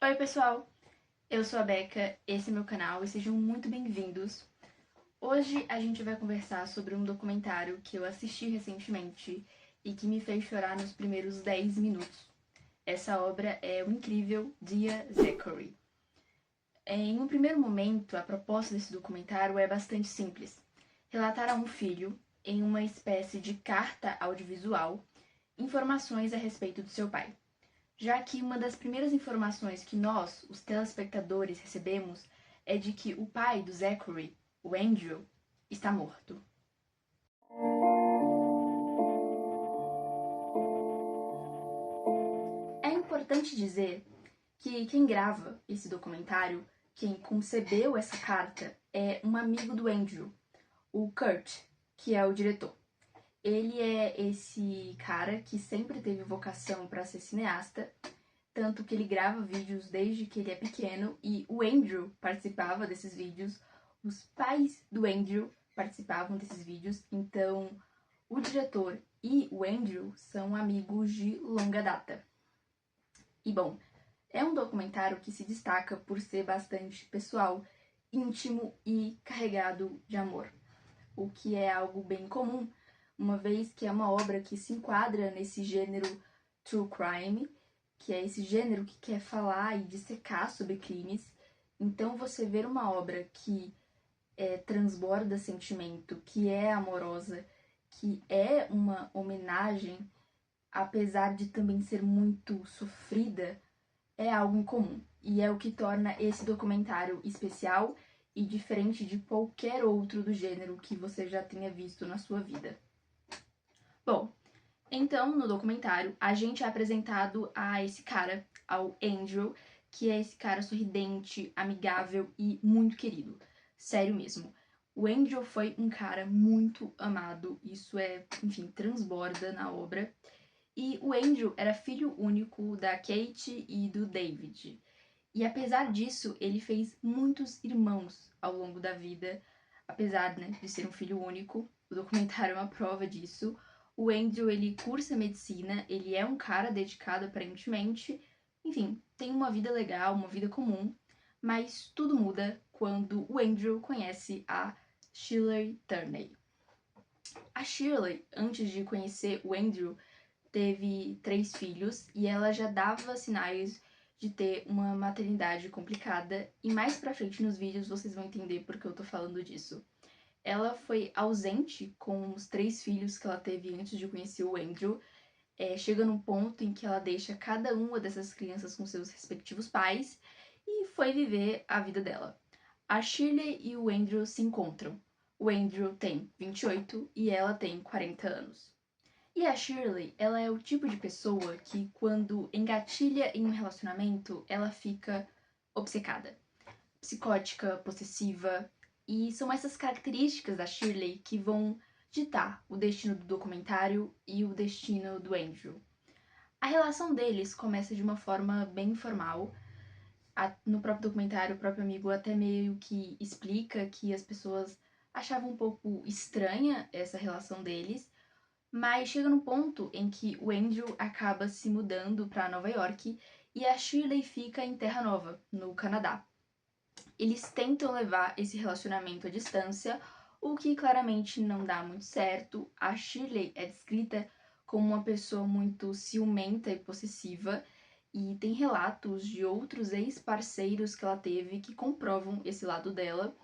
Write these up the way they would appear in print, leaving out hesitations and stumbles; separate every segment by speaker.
Speaker 1: Oi pessoal, eu sou a Becca, esse é meu canal e sejam muito bem-vindos. Hoje a gente vai conversar sobre um documentário que eu assisti recentemente e que me fez chorar nos primeiros 10 minutos. Essa obra é o incrível Dear Zachary. Em um primeiro momento, a proposta desse documentário é bastante simples. Relatar a um filho, em uma espécie de carta audiovisual, informações a respeito do seu pai. Já que uma das primeiras informações que nós, os telespectadores, recebemos é de que o pai do Zachary, o Andrew, está morto. É importante dizer que quem grava esse documentário, quem concebeu essa carta, é um amigo do Andrew, o Kurt, que é o diretor. Ele é esse cara que sempre teve vocação para ser cineasta, tanto que ele grava vídeos desde que ele é pequeno e o Andrew participava desses vídeos, os pais do Andrew participavam desses vídeos, então o diretor e o Andrew são amigos de longa data. E bom, é um documentário que se destaca por ser bastante pessoal, íntimo e carregado de amor, o que é algo bem comum, uma vez que é uma obra que se enquadra nesse gênero true crime, que é esse gênero que quer falar e dissecar sobre crimes. Então você ver uma obra que transborda sentimento, que é amorosa, que é uma homenagem, apesar de também ser muito sofrida, é algo incomum. E é o que torna esse documentário especial e diferente de qualquer outro do gênero que você já tenha visto na sua vida. Bom, então, no documentário, a gente é apresentado a esse cara, ao Andrew, que é esse cara sorridente, amigável e muito querido. Sério mesmo. O Andrew foi um cara muito amado, isso enfim, transborda na obra. E o Andrew era filho único da Kate e do David. E apesar disso, ele fez muitos irmãos ao longo da vida, apesar, né, de ser um filho único. O documentário é uma prova disso. O Andrew, ele cursa medicina, ele é um cara dedicado aparentemente, enfim, tem uma vida legal, uma vida comum, mas tudo muda quando o Andrew conhece a Shirley Turney. A Shirley, antes de conhecer o Andrew, teve 3 filhos e ela já dava sinais de ter uma maternidade complicada, e mais pra frente nos vídeos vocês vão entender porque eu tô falando disso. Ela foi ausente com os 3 filhos que ela teve antes de conhecer o Andrew, chega num ponto em que ela deixa cada uma dessas crianças com seus respectivos pais e foi viver a vida dela. A Shirley e o Andrew se encontram. O Andrew tem 28 e ela tem 40 anos. E a Shirley, ela é o tipo de pessoa que, quando engatilha em um relacionamento, ela fica obcecada, psicótica, possessiva, e são essas características da Shirley que vão ditar o destino do documentário e o destino do Andrew. A relação deles começa de uma forma bem informal. No próprio documentário, o próprio amigo até meio que explica que as pessoas achavam um pouco estranha essa relação deles, mas chega no ponto em que o Andrew acaba se mudando para Nova York e a Shirley fica em Terra Nova, no Canadá. Eles tentam levar esse relacionamento à distância, o que claramente não dá muito certo. A Shirley é descrita como uma pessoa muito ciumenta e possessiva, e tem relatos de outros ex-parceiros que ela teve que comprovam esse lado dela.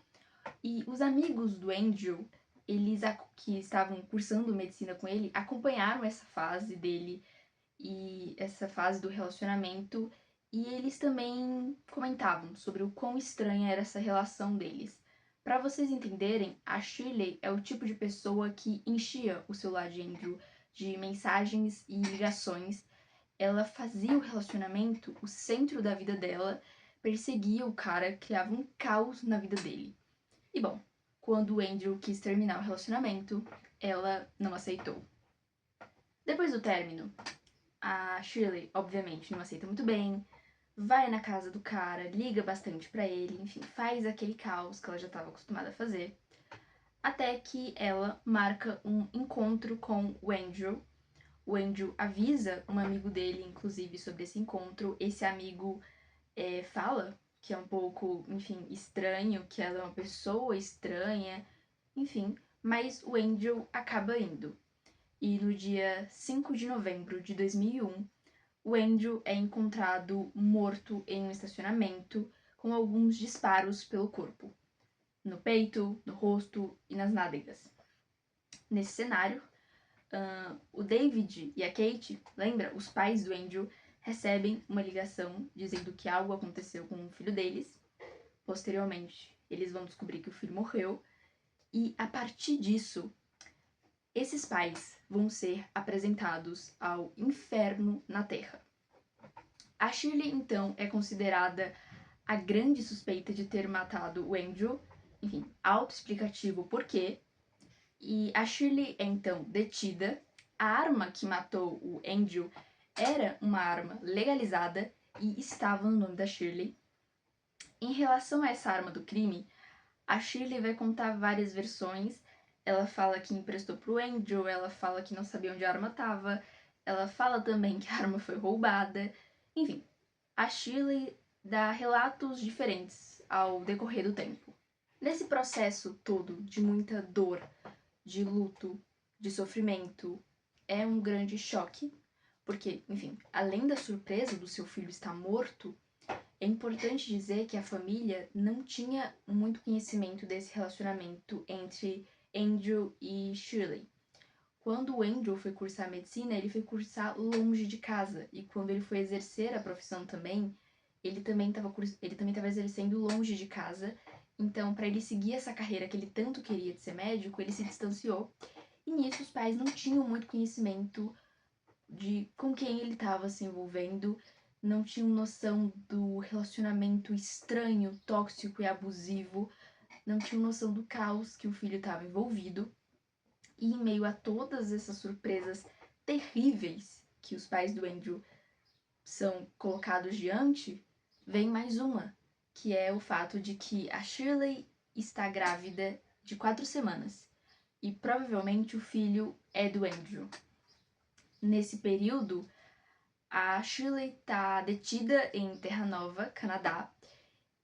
Speaker 1: E os amigos do Andrew, eles que estavam cursando medicina com ele, acompanharam essa fase dele e essa fase do relacionamento, e eles também comentavam sobre o quão estranha era essa relação deles. Para vocês entenderem, a Shirley é o tipo de pessoa que enchia o celular de Andrew de mensagens e ligações. Ela fazia o relacionamento o centro da vida dela, perseguia o cara, criava um caos na vida dele. E bom, quando o Andrew quis terminar o relacionamento, ela não aceitou. Depois do término, a Shirley, obviamente, não aceita muito bem, vai na casa do cara, liga bastante pra ele, enfim, faz aquele caos que ela já estava acostumada a fazer, até que ela marca um encontro com o Andrew. O Andrew avisa um amigo dele, inclusive, sobre esse encontro. Esse amigo fala que é um pouco, enfim, estranho, que ela é uma pessoa estranha, enfim, mas o Andrew acaba indo. E no dia 5 de novembro de 2001, o Andrew é encontrado morto em um estacionamento com alguns disparos pelo corpo, no peito, no rosto e nas nádegas. Nesse cenário, o David e a Kate, lembra? Os pais do Andrew recebem uma ligação dizendo que algo aconteceu com o filho deles. Posteriormente, eles vão descobrir que o filho morreu. E a partir disso, esses pais vão ser apresentados ao inferno na Terra. A Shirley, então, é considerada a grande suspeita de ter matado o Andrew. Enfim, autoexplicativo por quê. E a Shirley é então detida. A arma que matou o Andrew era uma arma legalizada e estava no nome da Shirley. Em relação a essa arma do crime, a Shirley vai contar várias versões. Ela fala que emprestou pro Andrew, ela fala que não sabia onde a arma estava, ela fala também que a arma foi roubada. Enfim, a Shirley dá relatos diferentes ao decorrer do tempo. Nesse processo todo de muita dor, de luto, de sofrimento, é um grande choque, porque, enfim, além da surpresa do seu filho estar morto, é importante dizer que a família não tinha muito conhecimento desse relacionamento entre Andrew e Shirley. Quando o Andrew foi cursar medicina, ele foi cursar longe de casa, e quando ele foi exercer a profissão também, ele também estava exercendo longe de casa. Então, para ele seguir essa carreira que ele tanto queria de ser médico, ele se distanciou. E nisso os pais não tinham muito conhecimento de com quem ele estava se envolvendo, não tinham noção do relacionamento estranho, tóxico e abusivo, não tinham noção do caos que o filho estava envolvido. E em meio a todas essas surpresas terríveis que os pais do Andrew são colocados diante, vem mais uma, que é o fato de que a Shirley está grávida de 4 semanas e provavelmente o filho é do Andrew. Nesse período, a Shirley está detida em Terra Nova, Canadá,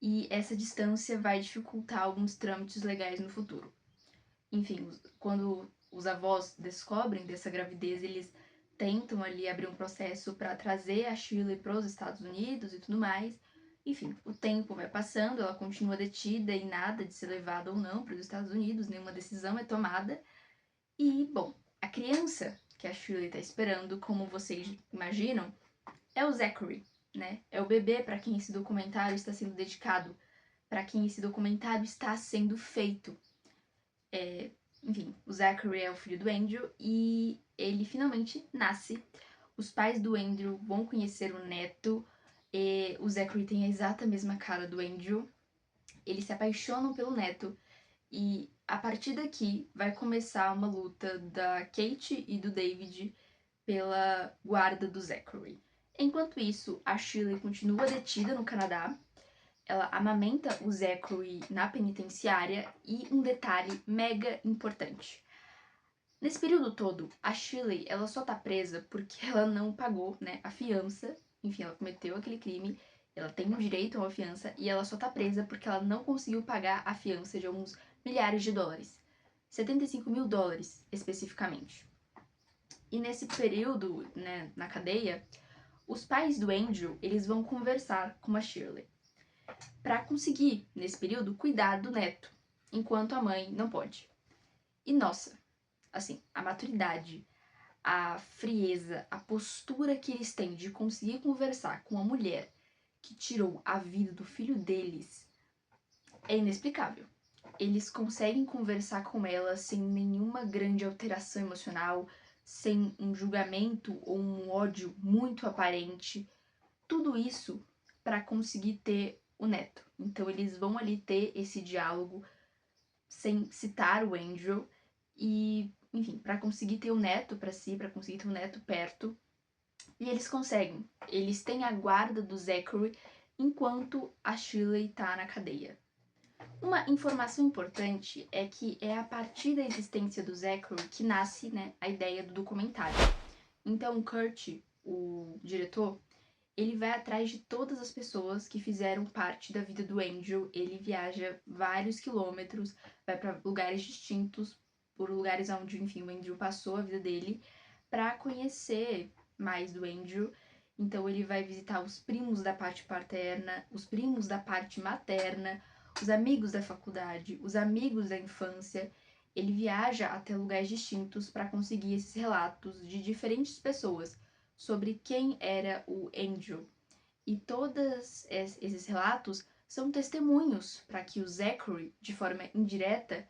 Speaker 1: e essa distância vai dificultar alguns trâmites legais no futuro. Enfim, quando os avós descobrem dessa gravidez, eles tentam ali abrir um processo para trazer a Shirley para os Estados Unidos e tudo mais. Enfim, o tempo vai passando, ela continua detida e nada de ser levada ou não para os Estados Unidos, nenhuma decisão é tomada. E, bom, a criança que a Shirley está esperando, como vocês imaginam, é o Zachary, né? É o bebê para quem esse documentário está sendo dedicado, para quem esse documentário está sendo feito. Enfim, o Zachary é o filho do Andrew e ele finalmente nasce. Os pais do Andrew vão conhecer o neto. E o Zachary tem a exata mesma cara do Andrew. Eles se apaixonam pelo neto. E a partir daqui vai começar uma luta da Kate e do David pela guarda do Zachary. Enquanto isso, a Shirley continua detida no Canadá. Ela amamenta o Zachary na penitenciária e um detalhe mega importante. Nesse período todo, a Shirley ela só tá presa porque ela não pagou, né, a fiança. Enfim, ela cometeu aquele crime, ela tem o direito a uma fiança e ela só tá presa porque ela não conseguiu pagar a fiança de alguns milhares de dólares. 75 mil dólares, especificamente. E nesse período, né, na cadeia, os pais do Andrew, eles vão conversar com a Shirley para conseguir, nesse período, cuidar do neto, enquanto a mãe não pode. E nossa, assim, a maturidade, a frieza, a postura que eles têm de conseguir conversar com uma mulher que tirou a vida do filho deles é inexplicável. Eles conseguem conversar com ela sem nenhuma grande alteração emocional, sem um julgamento ou um ódio muito aparente. Tudo isso para conseguir ter o neto. Então eles vão ali ter esse diálogo sem citar o Andrew e, enfim, para conseguir ter o neto para si, para conseguir ter o neto perto. E eles conseguem. Eles têm a guarda do Zachary enquanto a Shirley tá na cadeia. Uma informação importante é que é a partir da existência do Zachary que nasce, né, a ideia do documentário. Então o Kurt, o diretor, ele vai atrás de todas as pessoas que fizeram parte da vida do Angel. Ele viaja vários quilômetros, vai para lugares distintos, por lugares onde, enfim, o Andrew passou a vida dele, para conhecer mais do Andrew. Então ele vai visitar os primos da parte paterna, os primos da parte materna, os amigos da faculdade, os amigos da infância. Ele viaja até lugares distintos para conseguir esses relatos de diferentes pessoas sobre quem era o Andrew. E todos esses relatos são testemunhos para que o Zachary, de forma indireta,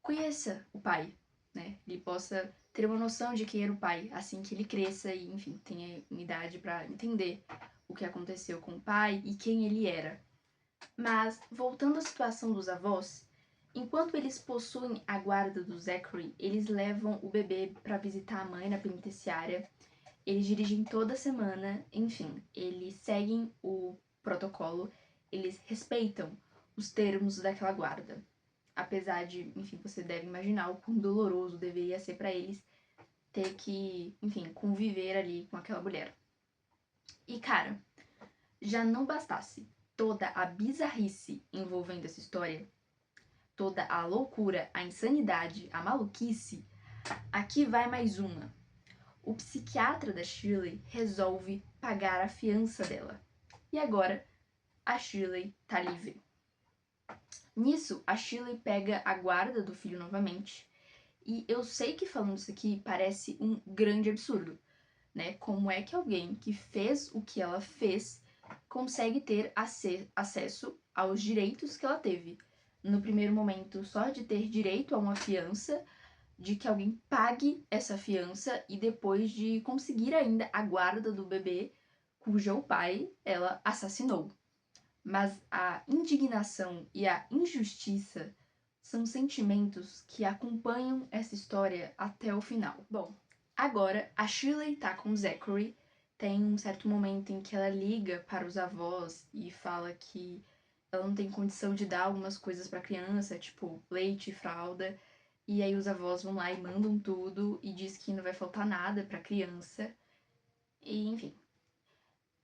Speaker 1: conheça o pai, né? Ele possa ter uma noção de quem era o pai assim que ele cresça e, enfim, tenha uma idade para entender o que aconteceu com o pai e quem ele era. Mas, voltando à situação dos avós, enquanto eles possuem a guarda do Zachary, eles levam o bebê para visitar a mãe na penitenciária. Eles dirigem toda semana, enfim, eles seguem o protocolo, eles respeitam os termos daquela guarda. Apesar de, enfim, você deve imaginar o quão doloroso deveria ser para eles ter que, enfim, conviver ali com aquela mulher. E, cara, já não bastasse toda a bizarrice envolvendo essa história, toda a loucura, a insanidade, a maluquice, aqui vai mais uma. O psiquiatra da Shirley resolve pagar a fiança dela. E agora, a Shirley tá livre. Nisso, a Shirley pega a guarda do filho novamente. E eu sei que falando isso aqui parece um grande absurdo, né? Como é que alguém que fez o que ela fez consegue ter acesso aos direitos que ela teve? No primeiro momento, só de ter direito a uma fiança, de que alguém pague essa fiança e depois de conseguir ainda a guarda do bebê, cujo pai ela assassinou. Mas a indignação e a injustiça são sentimentos que acompanham essa história até o final. Bom, agora a Shirley tá com o Zachary. Tem um certo momento em que ela liga para os avós e fala que ela não tem condição de dar algumas coisas para a criança, tipo leite, fralda. E aí os avós vão lá e mandam tudo e diz que não vai faltar nada para a criança. E enfim.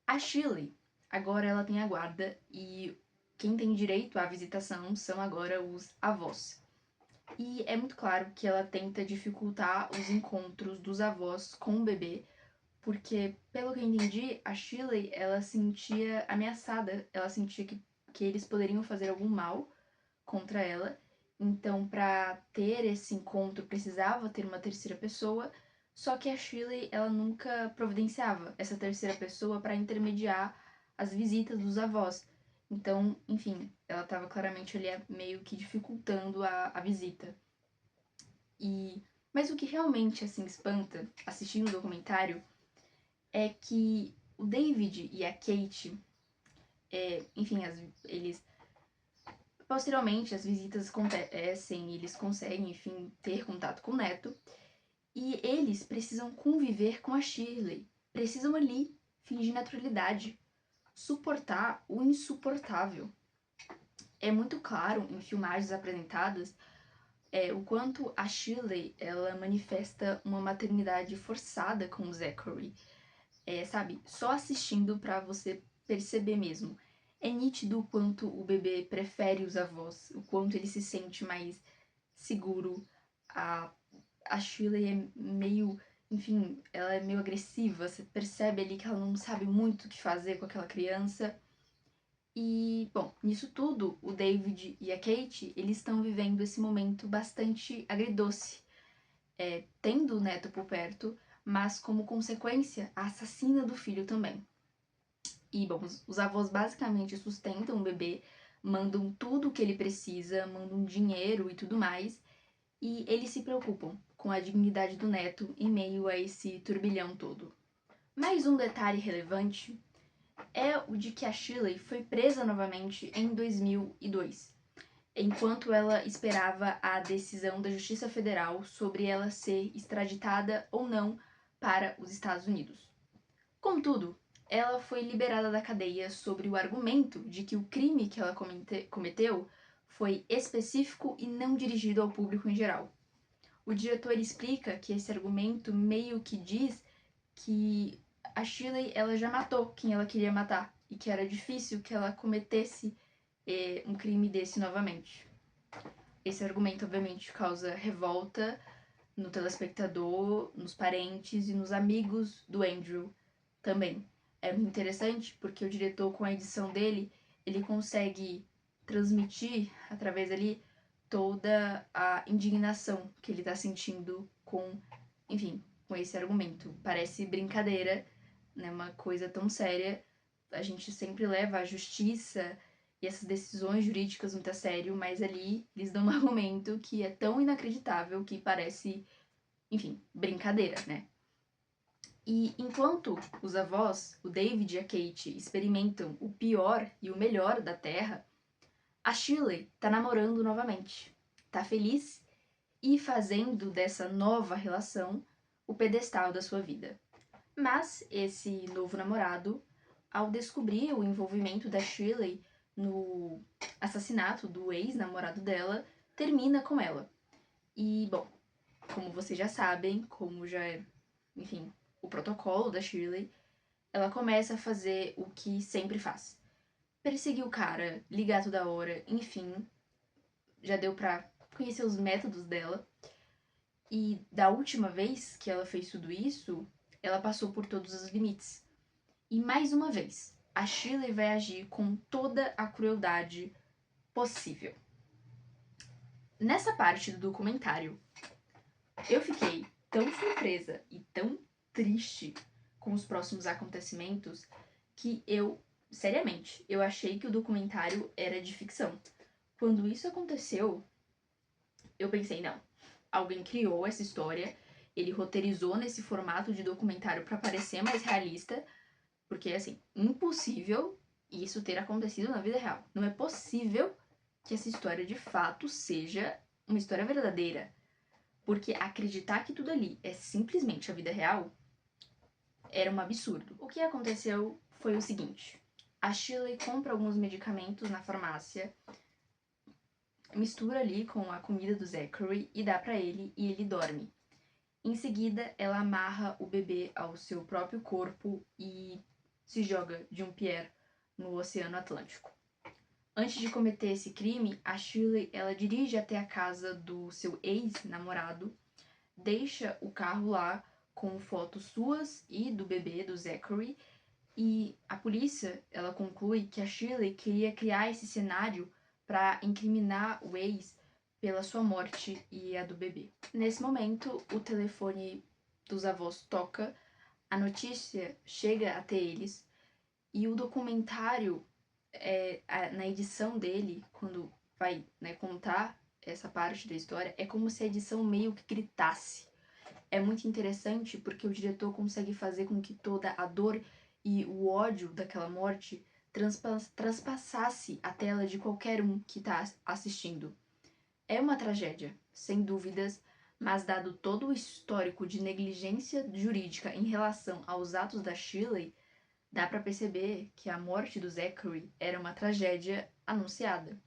Speaker 1: A Shirley, agora ela tem a guarda e quem tem direito à visitação são agora os avós. E é muito claro que ela tenta dificultar os encontros dos avós com o bebê, porque, pelo que eu entendi, a Shirley, ela sentia ameaçada, ela sentia que eles poderiam fazer algum mal contra ela. Então, para ter esse encontro, precisava ter uma terceira pessoa, só que a Shirley, ela nunca providenciava essa terceira pessoa para intermediar as visitas dos avós. Então, enfim, ela estava claramente ali meio que dificultando a visita. Mas o que realmente, assim, espanta, assistindo o documentário, é que o David e a Kate, enfim, eles posteriormente as visitas acontecem e eles conseguem, enfim, ter contato com o neto. E eles precisam conviver com a Shirley. Precisam ali fingir naturalidade. Suportar o insuportável. É muito claro em filmagens apresentadas o quanto a Shirley ela manifesta uma maternidade forçada com o Zachary. Sabe? Só assistindo pra você perceber mesmo. É nítido o quanto o bebê prefere os avós, o quanto ele se sente mais seguro. A Shirley é meio, enfim, ela é meio agressiva, você percebe ali que ela não sabe muito o que fazer com aquela criança. E, bom, nisso tudo, o David e a Kate, eles estão vivendo esse momento bastante agridoce, tendo o neto por perto, mas como consequência, a assassina do filho também. E, bom, os avós basicamente sustentam o bebê, mandam tudo o que ele precisa, mandam dinheiro e tudo mais, e eles se preocupam com a dignidade do neto em meio a esse turbilhão todo. Mais um detalhe relevante é o de que a Shirley foi presa novamente em 2002, enquanto ela esperava a decisão da Justiça Federal sobre ela ser extraditada ou não para os Estados Unidos. Contudo, ela foi liberada da cadeia sobre o argumento de que o crime que ela cometeu foi específico e não dirigido ao público em geral. O diretor explica que esse argumento meio que diz que a Shirley ela já matou quem ela queria matar e que era difícil que ela cometesse um crime desse novamente. Esse argumento, obviamente, causa revolta no telespectador, nos parentes e nos amigos do Andrew também. É muito interessante porque o diretor, com a edição dele, ele consegue transmitir, através ali, toda a indignação que ele tá sentindo com, enfim, com esse argumento. Parece brincadeira, né? Uma coisa tão séria. A gente sempre leva a justiça e essas decisões jurídicas muito a sério, mas ali eles dão um argumento que é tão inacreditável que parece, enfim, brincadeira, né? E enquanto os avós, o David e a Kate, experimentam o pior e o melhor da Terra, a Shirley tá namorando novamente. Tá feliz e fazendo dessa nova relação o pedestal da sua vida. Mas esse novo namorado, ao descobrir o envolvimento da Shirley no assassinato do ex-namorado dela, termina com ela. E, bom, como vocês já sabem, como já é, enfim, o protocolo da Shirley, ela começa a fazer o que sempre faz. Perseguir o cara, ligar toda hora, enfim, já deu pra conhecer os métodos dela. E da última vez que ela fez tudo isso, ela passou por todos os limites. E mais uma vez, a Shirley vai agir com toda a crueldade possível. Nessa parte do documentário, eu fiquei tão surpresa e tão triste com os próximos acontecimentos que seriamente, eu achei que o documentário era de ficção. Quando isso aconteceu, eu pensei, não, alguém criou essa história, ele roteirizou nesse formato de documentário para parecer mais realista, porque, assim, impossível isso ter acontecido na vida real. Não é possível que essa história de fato seja uma história verdadeira. Porque acreditar que tudo ali é simplesmente a vida real era um absurdo. O que aconteceu foi o seguinte: a Shirley compra alguns medicamentos na farmácia, mistura ali com a comida do Zachary e dá pra ele e ele dorme. Em seguida, ela amarra o bebê ao seu próprio corpo e se joga de um pier no Oceano Atlântico. Antes de cometer esse crime, a Shirley ela dirige até a casa do seu ex-namorado, deixa o carro lá com fotos suas e do bebê, do Zachary, e a polícia ela conclui que a Shirley queria criar esse cenário para incriminar o ex pela sua morte e a do bebê. Nesse momento, o telefone dos avós toca, a notícia chega até eles e o documentário, na edição dele, quando vai, né, contar essa parte da história, é como se a edição meio que gritasse. É muito interessante porque o diretor consegue fazer com que toda a dor e o ódio daquela morte transpassasse a tela de qualquer um que tá assistindo. É uma tragédia, sem dúvidas, mas dado todo o histórico de negligência jurídica em relação aos atos da Shirley, dá pra perceber que a morte do Zachary era uma tragédia anunciada.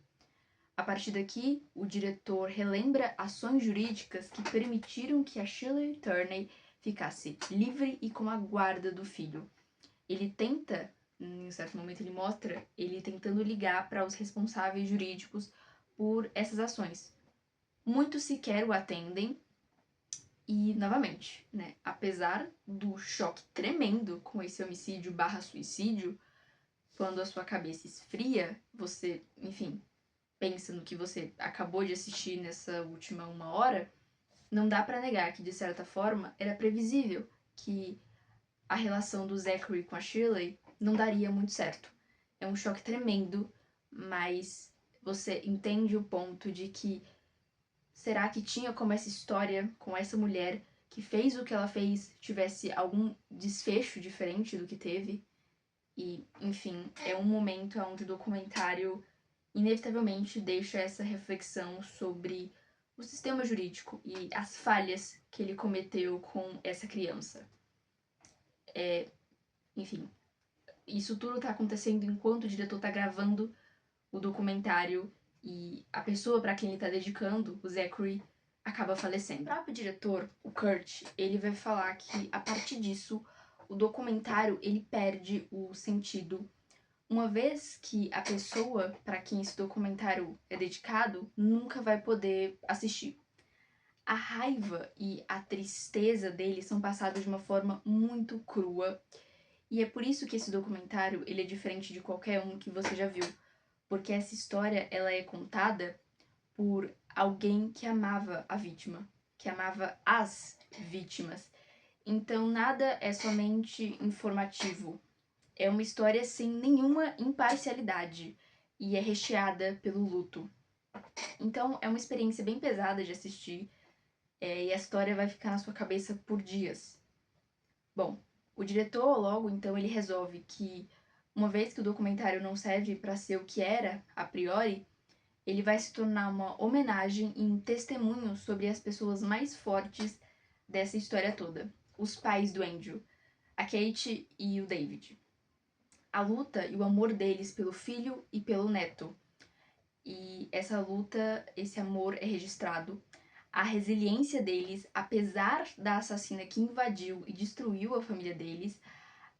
Speaker 1: A partir daqui, o diretor relembra ações jurídicas que permitiram que a Shirley Turney ficasse livre e com a guarda do filho. Ele tenta, em um certo momento ele mostra, ele tentando ligar para os responsáveis jurídicos por essas ações. Muitos sequer o atendem e, novamente, né, apesar do choque tremendo com esse homicídio / suicídio, quando a sua cabeça esfria, você, enfim, pensa no que você acabou de assistir nessa última 1 hora, não dá pra negar que, de certa forma, era previsível que a relação do Zachary com a Shirley não daria muito certo. É um choque tremendo, mas você entende o ponto de que será que tinha como essa história com essa mulher que fez o que ela fez tivesse algum desfecho diferente do que teve? E, enfim, é um momento onde o documentário inevitavelmente deixa essa reflexão sobre o sistema jurídico e as falhas que ele cometeu com essa criança. Enfim, isso tudo tá acontecendo enquanto o diretor tá gravando o documentário e a pessoa para quem ele tá dedicando, o Zachary, acaba falecendo. O próprio diretor, o Kurt, ele vai falar que a partir disso o documentário ele perde o sentido, uma vez que a pessoa para quem esse documentário é dedicado nunca vai poder assistir. A raiva e a tristeza dele são passadas de uma forma muito crua, e é por isso que esse documentário ele é diferente de qualquer um que você já viu, porque essa história ela é contada por alguém que amava a vítima, que amava as vítimas. Então nada é somente informativo. É uma história sem nenhuma imparcialidade e é recheada pelo luto. Então é uma experiência bem pesada de assistir, e a história vai ficar na sua cabeça por dias. Bom, o diretor logo então ele resolve que uma vez que o documentário não serve para ser o que era a priori, ele vai se tornar uma homenagem e um testemunho sobre as pessoas mais fortes dessa história toda. Os pais do Andrew, a Kate e o David. A luta e o amor deles pelo filho e pelo neto. E essa luta, esse amor é registrado. A resiliência deles, apesar da assassina que invadiu e destruiu a família deles,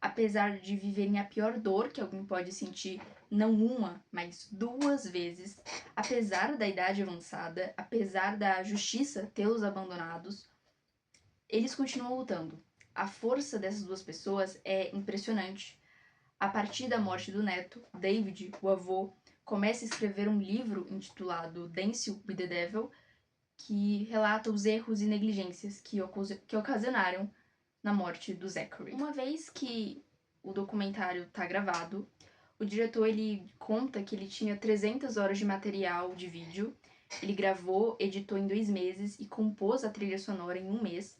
Speaker 1: apesar de viverem a pior dor que alguém pode sentir, não uma, mas duas vezes, apesar da idade avançada, apesar da justiça tê-los abandonados, eles continuam lutando. A força dessas duas pessoas é impressionante. A partir da morte do neto, David, o avô, começa a escrever um livro intitulado Dance with the Devil, que relata os erros e negligências que ocasionaram na morte do Zachary. Uma vez que o documentário está gravado, o diretor ele conta que ele tinha 300 horas de material de vídeo, ele gravou, editou em 2 meses e compôs a trilha sonora em 1 mês.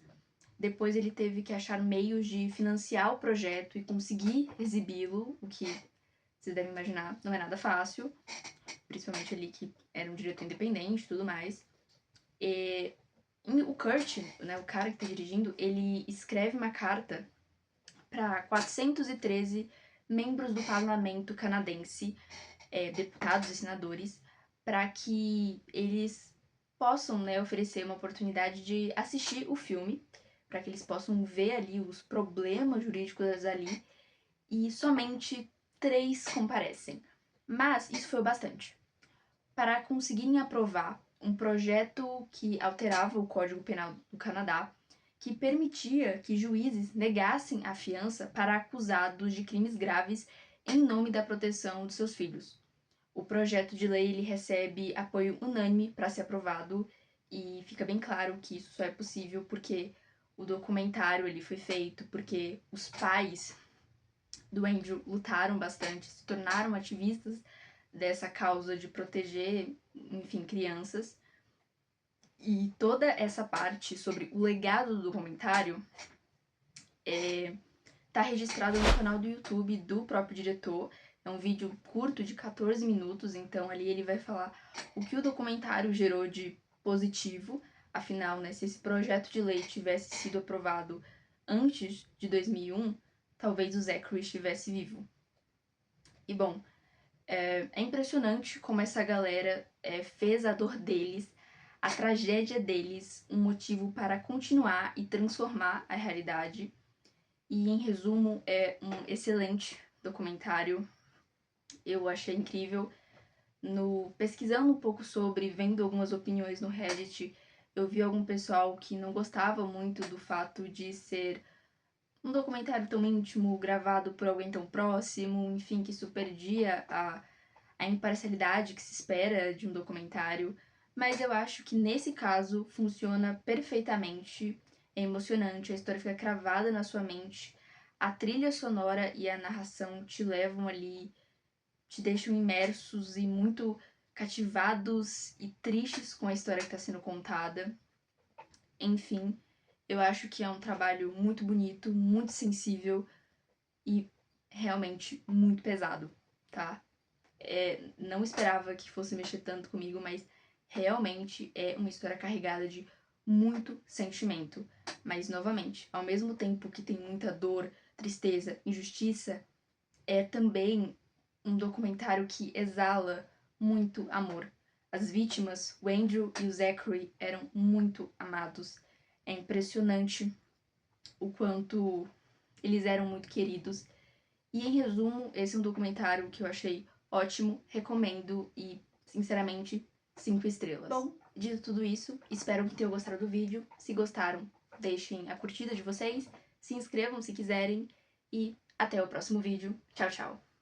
Speaker 1: Depois ele teve que achar meios de financiar o projeto e conseguir exibi-lo, o que vocês devem imaginar não é nada fácil, principalmente ali que era um diretor independente e tudo mais. E o Kurt, né, o cara que tá dirigindo, ele escreve uma carta para 413 membros do parlamento canadense, deputados e senadores, para que eles possam, né, oferecer uma oportunidade de assistir o filme, para que eles possam ver ali os problemas jurídicos ali, e somente 3 comparecem. Mas isso foi o bastante. Para conseguirem aprovar um projeto que alterava o Código Penal do Canadá, que permitia que juízes negassem a fiança para acusados de crimes graves em nome da proteção de seus filhos. O projeto de lei ele recebe apoio unânime para ser aprovado e fica bem claro que isso só é possível porque o documentário ele foi feito, porque os pais do Andrew lutaram bastante, se tornaram ativistas dessa causa de proteger, enfim, crianças. E toda essa parte sobre o legado do documentário tá registrado no canal do YouTube do próprio diretor. É um vídeo curto de 14 minutos, então ali ele vai falar o que o documentário gerou de positivo. Afinal, né, se esse projeto de lei tivesse sido aprovado antes de 2001, talvez o Zachary estivesse vivo. E bom, é impressionante como essa galera fez a dor deles, a tragédia deles, um motivo para continuar e transformar a realidade. E em resumo, é um excelente documentário. Eu achei incrível. Pesquisando um pouco sobre, vendo algumas opiniões no Reddit, eu vi algum pessoal que não gostava muito do fato de ser um documentário tão íntimo, gravado por alguém tão próximo, enfim, que isso perdia a imparcialidade que se espera de um documentário, mas eu acho que nesse caso funciona perfeitamente, é emocionante, a história fica cravada na sua mente, a trilha sonora e a narração te levam ali, te deixam imersos e muito cativados e tristes com a história que está sendo contada. Enfim, eu acho que é um trabalho muito bonito, muito sensível e realmente muito pesado, tá? Não esperava que fosse mexer tanto comigo, mas realmente é uma história carregada de muito sentimento. Mas, novamente, ao mesmo tempo que tem muita dor, tristeza, injustiça, é também um documentário que exala muito amor. As vítimas, o Andrew e o Zachary, eram muito amados. É impressionante o quanto eles eram muito queridos. E em resumo, esse é um documentário que eu achei ótimo, recomendo e, sinceramente, 5 estrelas. Bom, dito tudo isso, espero que tenham gostado do vídeo. Se gostaram, deixem a curtida de vocês, se inscrevam se quiserem e até o próximo vídeo. Tchau, tchau!